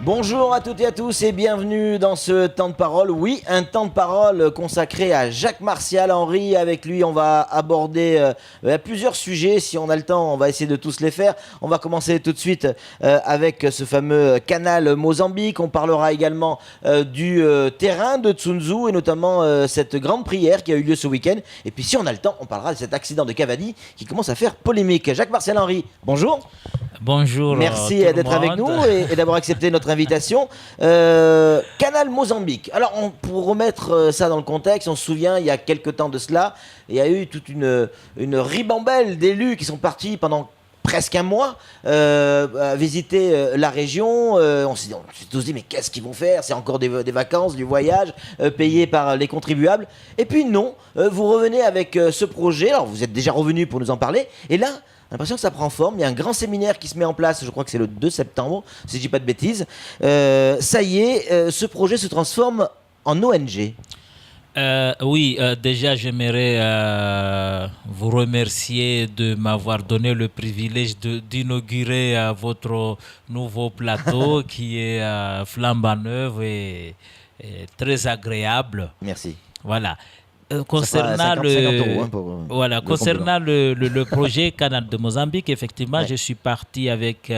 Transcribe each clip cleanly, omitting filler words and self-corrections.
Bonjour à toutes et à tous et bienvenue dans ce temps de parole. Oui, un temps de parole consacré à Jacques Martial Henry. Avec lui, on va aborder plusieurs sujets. Si on a le temps, on va essayer de tous les faire. On va commencer tout de suite avec ce fameux canal Mozambique. On parlera également du terrain de Tsunzu et notamment cette grande prière qui a eu lieu ce week-end. Et puis si on a le temps, on parlera de cet accident de Cavani qui commence à faire polémique. Jacques Martial Henry, bonjour. Bonjour. Merci d'être avec nous et d'avoir accepté notre invitation. Canal Mozambique. Alors, pour remettre ça dans le contexte, on se souvient, il y a quelques temps de cela, il y a eu toute une ribambelle d'élus qui sont partis pendant presque un mois visiter la région. On s'est tous dit, mais qu'est-ce qu'ils vont faire? C'est encore des vacances, du voyage, payé par les contribuables. Et puis non, vous revenez avec ce projet. Alors, vous êtes déjà revenu pour nous en parler. Et là, j'ai l'impression que ça prend forme. Il y a un grand séminaire qui se met en place, je crois que c'est le 2 septembre, si je ne dis pas de bêtises. Ça y est, ce projet se transforme en ONG. Oui, déjà j'aimerais vous remercier de m'avoir donné le privilège d'inaugurer votre nouveau plateau qui est flambant neuf et très agréable. Merci. Voilà. Concernant le projet Canal de Mozambique, effectivement, ouais. Je suis parti avec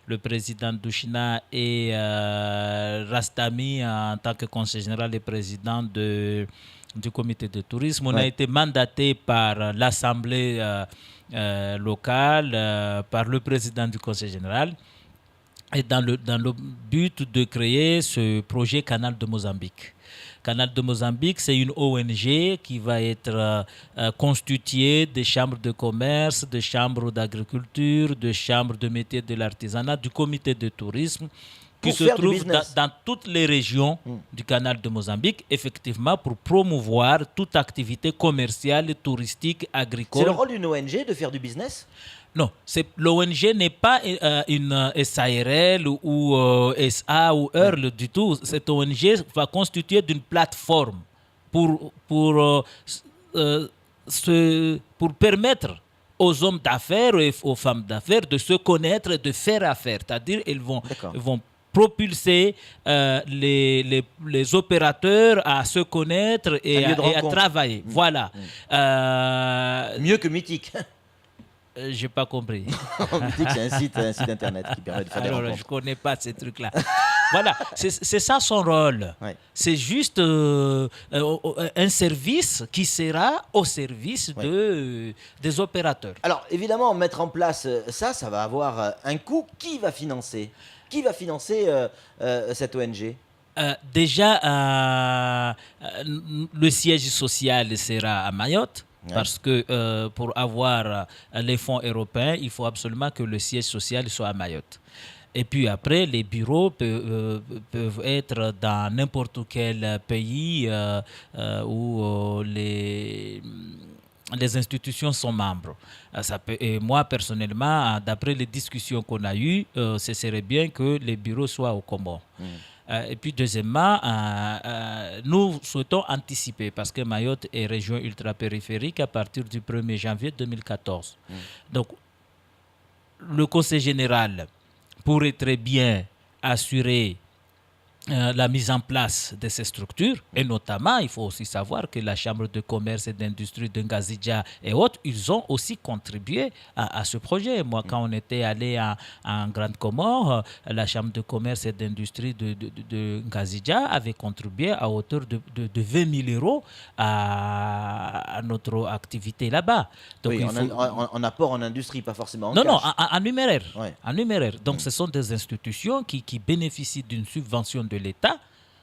le président Douchina et Rastami en tant que conseiller général et président du comité de tourisme. On a été mandaté par l'Assemblée locale, par le président du conseil général, et dans le but de créer ce projet Canal de Mozambique. Canal de Mozambique, c'est une ONG qui va être constituée des chambres de commerce, des chambres d'agriculture, des chambres de métiers de l'artisanat, du comité de tourisme, qui se trouve dans toutes les régions du Canal de Mozambique, effectivement, pour promouvoir toute activité commerciale, touristique, agricole. C'est le rôle d'une ONG de faire du business ? Non, l'ONG n'est pas une SARL ou SA ou EURL du tout. Cette ONG va constituer d'une plateforme pour permettre aux hommes d'affaires et aux femmes d'affaires de se connaître et de faire affaire. C'est-à-dire qu'ils vont propulser les opérateurs à se connaître et à travailler. Voilà. Mieux que Mythique. J'ai pas compris. Mythique, c'est un site internet qui permet de faire des rencontres. Je connais pas ces trucs-là. Voilà, c'est ça son rôle. Ouais. C'est juste un service qui sera au service des opérateurs. Alors, évidemment, mettre en place ça va avoir un coût. Qui va financer cette ONG ? Déjà, le siège social sera à Mayotte. Parce que pour avoir les fonds européens, il faut absolument que le siège social soit à Mayotte. Et puis après, les bureaux peuvent être dans n'importe quel pays où les institutions sont membres. Et moi, personnellement, d'après les discussions qu'on a eues, ce serait bien que les bureaux soient au Comores. Et puis deuxièmement, nous souhaitons anticiper parce que Mayotte est région ultra-périphérique à partir du 1er janvier 2014. Donc, le Conseil général pourrait très bien assurer la mise en place de ces structures et notamment, il faut aussi savoir que la Chambre de commerce et d'industrie de Ngazidja et autres, ils ont aussi contribué à ce projet. Moi, quand on était allé en Grande Comore, la Chambre de commerce et d'industrie de Ngazidja avait contribué à hauteur de 20 000 euros à notre activité là-bas. Donc, oui, en apport en industrie, pas forcément en cash. Non, en numéraire. Ouais. En numéraire. Donc, ce sont des institutions qui bénéficient d'une subvention de l'État,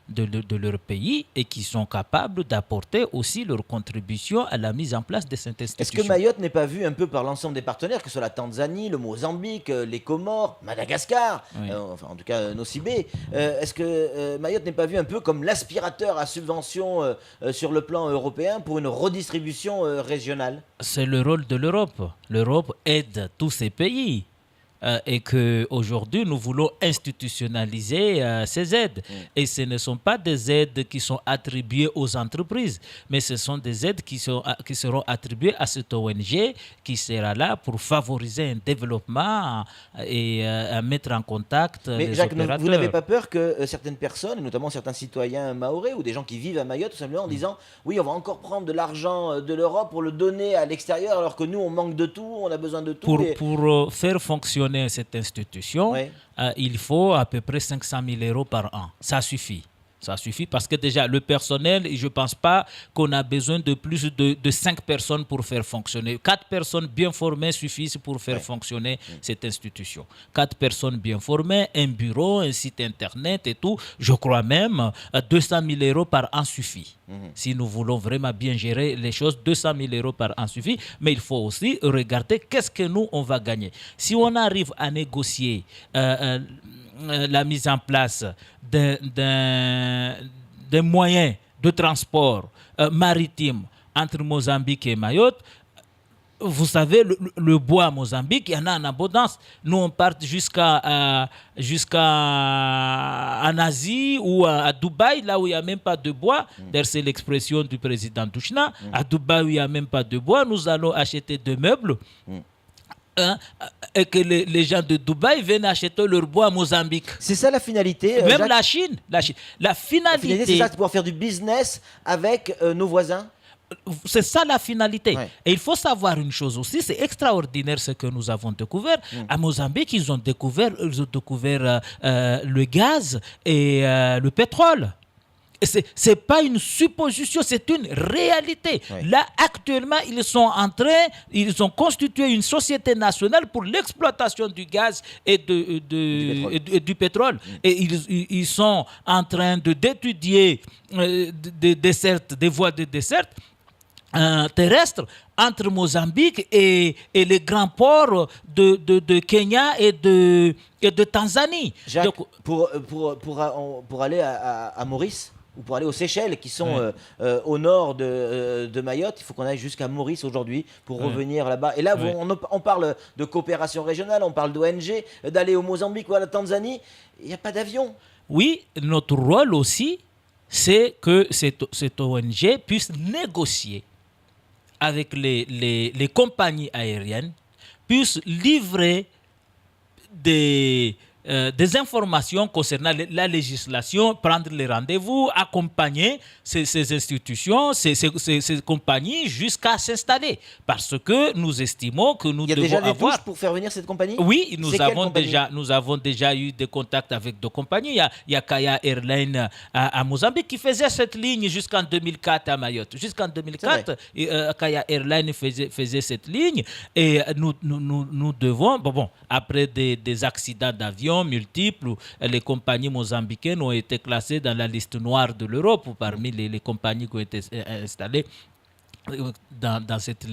de leur pays, et qui sont capables d'apporter aussi leur contribution à la mise en place de cette institution. Est-ce que Mayotte n'est pas vue un peu par l'ensemble des partenaires, que ce soit la Tanzanie, le Mozambique, les Comores, Madagascar, enfin en tout cas Nosibé, est-ce que Mayotte n'est pas vue un peu comme l'aspirateur à subvention sur le plan européen pour une redistribution régionale ? C'est le rôle de l'Europe. L'Europe aide tous ces pays et qu'aujourd'hui, nous voulons institutionnaliser ces aides. Et ce ne sont pas des aides qui sont attribuées aux entreprises, mais ce sont des aides qui seront attribuées à cette ONG qui sera là pour favoriser un développement et mettre en contact les Jacques, opérateurs. vous n'avez pas peur que certaines personnes, notamment certains citoyens mahorais ou des gens qui vivent à Mayotte, tout simplement en disant oui, on va encore prendre de l'argent de l'Europe pour le donner à l'extérieur alors que nous, on manque de tout, on a besoin de tout. Pour faire fonctionner cette institution, il faut à peu près 500 000 € par an. Ça suffit. Ça suffit parce que déjà, le personnel, je ne pense pas qu'on a besoin de plus de 5 personnes pour faire fonctionner. 4 personnes bien formées suffisent pour faire fonctionner cette institution. 4 personnes bien formées, un bureau, un site internet et tout. Je crois même 200 000 € par an suffit. Si nous voulons vraiment bien gérer les choses, 200 000 € par an suffit. Mais il faut aussi regarder qu'est-ce que nous, on va gagner. Si on arrive à négocier la mise en place d'un moyen de transport maritime entre Mozambique et Mayotte, vous savez, le bois à Mozambique, il y en a en abondance. Nous, on part jusqu'en Asie ou à Dubaï, là où il n'y a même pas de bois. D'ailleurs, c'est l'expression du président Douchna. À Dubaï, où il n'y a même pas de bois, nous allons acheter des meubles. Et que les gens de Dubaï viennent acheter leur bois à Mozambique. C'est ça la finalité. Même Jacques, la Chine. La finalité, c'est ça, c'est pouvoir faire du business avec nos voisins. C'est ça la finalité. Ouais. Et il faut savoir une chose aussi, c'est extraordinaire ce que nous avons découvert. À Mozambique, ils ont découvert le gaz et le pétrole. Ce n'est pas une supposition, c'est une réalité. Oui. Là, actuellement, ils ont constitué une société nationale pour l'exploitation du gaz et du pétrole. Et ils sont en train d'étudier des voies de dessert terrestres entre Mozambique et les grands ports de Kenya et de Tanzanie. Jacques, Donc, pour aller à Maurice ou pour aller aux Seychelles qui sont au nord de Mayotte, il faut qu'on aille jusqu'à Maurice aujourd'hui pour revenir là-bas. Et là, on parle de coopération régionale, on parle d'ONG, d'aller au Mozambique ou à la Tanzanie. Il n'y a pas d'avion. Oui, notre rôle aussi, c'est que cette ONG puisse négocier avec les compagnies aériennes, puisse livrer des informations concernant la législation, prendre les rendez-vous, accompagner ces institutions, ces compagnies jusqu'à s'installer. Parce que nous estimons que nous devons avoir... Il y a déjà des touches pour faire venir cette compagnie? Oui, nous avons déjà eu des contacts avec deux compagnies. Il y a Kaya Airlines à Mozambique qui faisait cette ligne jusqu'en 2004 à Mayotte. Jusqu'en 2004, Kaya Airlines faisait cette ligne. Et nous devons... Bon, après des accidents d'avion multiples, les compagnies mozambicaines ont été classées dans la liste noire de l'Europe parmi les compagnies qui ont été installées dans cette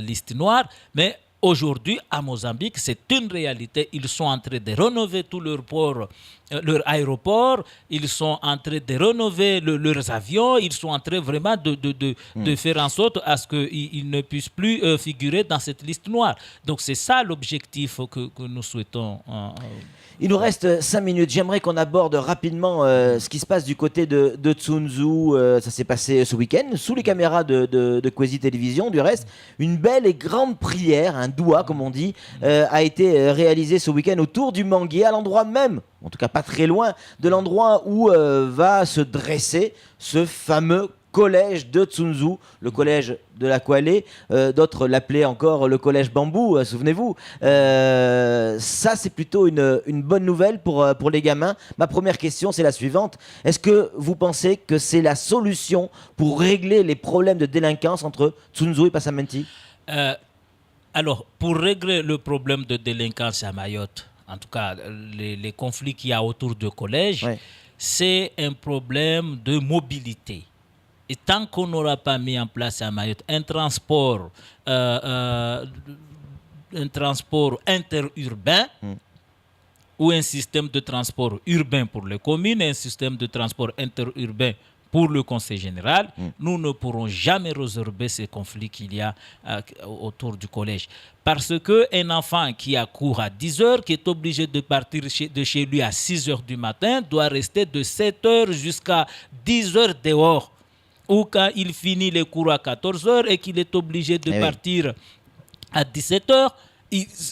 liste noire. Mais aujourd'hui, à Mozambique, c'est une réalité. Ils sont en train de rénover tous leurs ports, leur aéroport. Ils sont en train de rénover leurs avions. Ils sont en train vraiment de faire en sorte à ce qu'ils ne puissent plus figurer dans cette liste noire. Donc, c'est ça l'objectif que nous souhaitons. Il nous reste 5 minutes. J'aimerais qu'on aborde rapidement ce qui se passe du côté de Tsunzu. Ça s'est passé ce week-end, sous les caméras de Kwezi Télévision. Du reste, une belle et grande prière, un doua comme on dit, a été réalisée ce week-end autour du Manguier, à l'endroit même, en tout cas pas très loin, de l'endroit où va se dresser ce fameux collège de Tsunzu, le collège de la Kwale, d'autres l'appelaient encore le collège Bambou, souvenez-vous. Ça, c'est plutôt une bonne nouvelle pour les gamins. Ma première question, c'est la suivante. Est-ce que vous pensez que c'est la solution pour régler les problèmes de délinquance entre Tsunzu et Passamenti? Alors, pour régler le problème de délinquance à Mayotte, en tout cas, les conflits qu'il y a autour du collège, c'est un problème de mobilité. Et tant qu'on n'aura pas mis en place à Mayotte un transport interurbain ou un système de transport urbain pour les communes et un système de transport interurbain pour le Conseil général, nous ne pourrons jamais résorber ces conflits qu'il y a autour du collège. Parce qu'un enfant qui a cours à 10 heures, qui est obligé de partir de chez lui à 6 heures du matin, doit rester de 7 heures jusqu'à 10 heures dehors. Ou quand il finit les cours à 14 heures et qu'il est obligé de partir à 17 heures,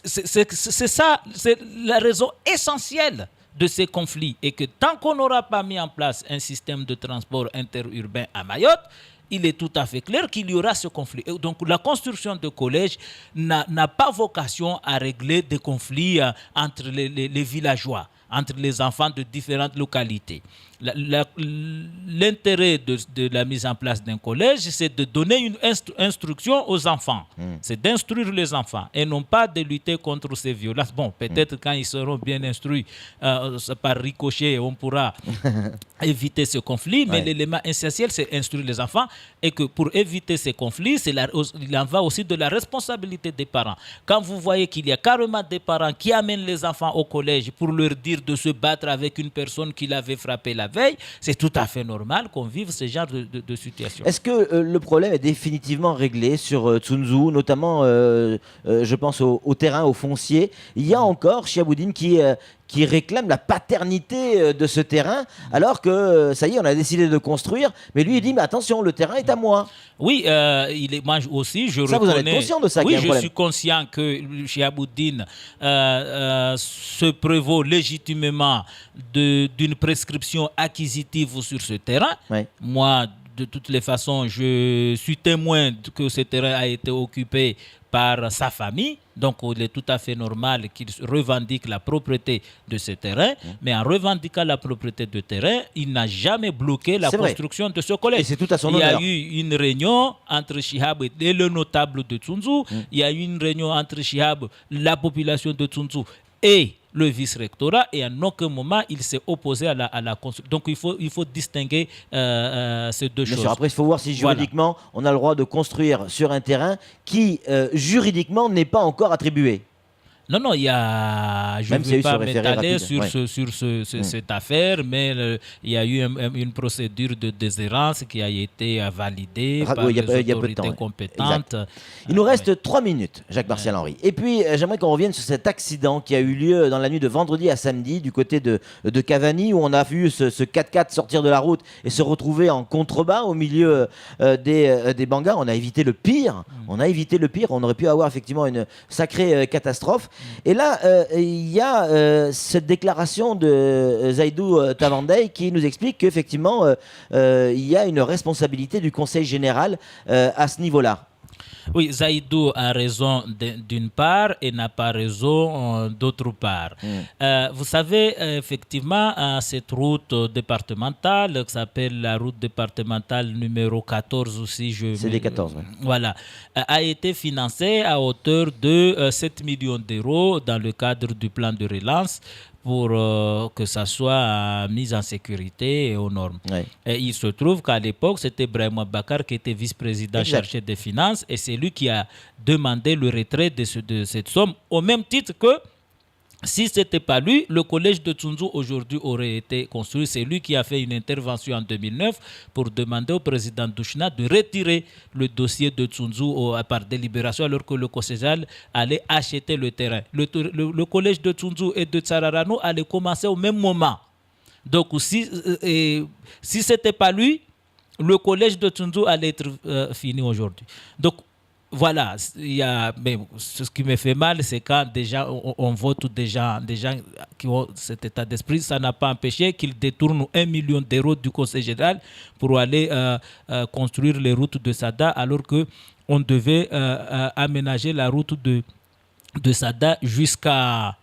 c'est ça, c'est la raison essentielle de ces conflits, et que tant qu'on n'aura pas mis en place un système de transport interurbain à Mayotte, il est tout à fait clair qu'il y aura ce conflit. Et donc la construction de collèges n'a pas vocation à régler des conflits entre les villageois, entre les enfants de différentes localités. L'intérêt de la mise en place d'un collège, c'est de donner une instruction aux enfants. C'est d'instruire les enfants et non pas de lutter contre ces violences. Bon, peut-être quand ils seront bien instruits, par ricochet, on pourra éviter ce conflit, mais l'élément essentiel, c'est instruire les enfants, et que pour éviter ces conflits, il en va aussi de la responsabilité des parents. Quand vous voyez qu'il y a carrément des parents qui amènent les enfants au collège pour leur dire de se battre avec une personne qui l'avait frappé la veille, c'est tout à fait normal qu'on vive ce genre de situation. Est-ce que le problème est définitivement réglé sur Tsunzu, notamment, je pense au terrain, au foncier? Il y a encore Chiaboudine qui réclame la paternité de ce terrain, alors que ça y est, on a décidé de construire, mais lui il dit mais attention, le terrain est à moi. Oui, moi aussi, je ça, reconnais. Vous en êtes conscient de ça? Oui, je suis conscient que Chiaboudine se prévaut légitimement d'une prescription acquisitive sur ce terrain. Moi, de toutes les façons, je suis témoin que ce terrain a été occupé par sa famille. Donc, il est tout à fait normal qu'il revendique la propriété de ce terrain. Mais en revendiquant la propriété de terrain, il n'a jamais bloqué la construction de ce collège. Et c'est tout à son honneur. Il y a eu une réunion entre Chihab et le notable de Tsunzu. Il y a eu une réunion entre Chihab, la population de Tsunzu et le vice-rectorat, et à aucun moment il s'est opposé à la construction. Donc il faut distinguer ces deux choses. Après, il faut voir si juridiquement on a le droit de construire sur un terrain qui juridiquement n'est pas encore attribué. Non, il y a. Je ne vais pas m'étaler sur cette affaire, mais il y a eu une procédure de déshérence qui a été validée par les autorités compétentes. Il nous reste 3 minutes, Jacques-Martial Henry. Et puis, j'aimerais qu'on revienne sur cet accident qui a eu lieu dans la nuit de vendredi à samedi du côté de Cavani, où on a vu ce 4x4 sortir de la route et se retrouver en contrebas au milieu des bangas. On a évité le pire. On aurait pu avoir effectivement une sacrée catastrophe. Et là, il y a cette déclaration de Zaidou Tavandei qui nous explique qu'effectivement, il y a une responsabilité du Conseil général à ce niveau-là. Oui, Zaidou a raison d'une part et n'a pas raison d'autre part. Vous savez, effectivement, cette route départementale, qui s'appelle la route départementale numéro 14 aussi. C'est des 14, oui. Voilà, a été financée à hauteur de 7 millions d'euros dans le cadre du plan de relance, pour que ça soit mis en sécurité et aux normes. Et il se trouve qu'à l'époque, c'était Brahima Bakar qui était vice-président chargé des finances, et c'est lui qui a demandé le retrait de cette somme, au même titre que si ce n'était pas lui, le collège de Tsunzu aujourd'hui aurait été construit. C'est lui qui a fait une intervention en 2009 pour demander au président Douchna de retirer le dossier de Tsunzu par délibération, alors que le conseil allait acheter le terrain. Le collège de Tsunzu et de Tsararano allait commencer au même moment. Donc si ce n'était pas lui, le collège de Tsunzu allait être fini aujourd'hui. Donc voilà, mais ce qui me fait mal, c'est quand déjà on vote des gens qui ont cet état d'esprit. Ça n'a pas empêché qu'ils détournent 1 million d'euros du Conseil général pour aller construire les routes de Sada, alors qu'on devait aménager la route de Sada jusqu'à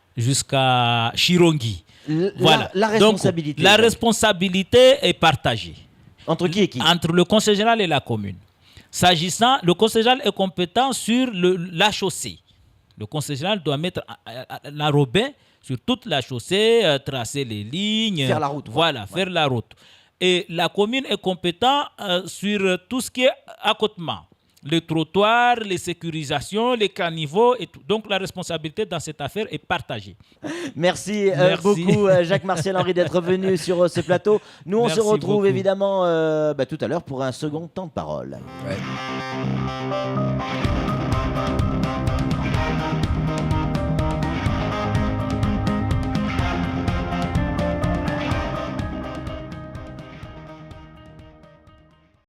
Chirongi. Voilà. La responsabilité. Donc, la responsabilité est partagée. Entre qui et qui? Entre le Conseil général et la commune. S'agissant, le Conseil général est compétent sur la chaussée. Le Conseil général doit mettre l'enrobé sur toute la chaussée, tracer les lignes. Faire la route. Voilà, faire la route. Et la commune est compétente sur tout ce qui est accotement. les trottoirs, les sécurisations, les caniveaux et tout. Donc la responsabilité dans cette affaire est partagée. Merci, beaucoup Jacques-Martial Henry d'être venu sur ce plateau. Nous on se retrouve beaucoup. évidemment tout à l'heure pour un second temps de parole. Ouais.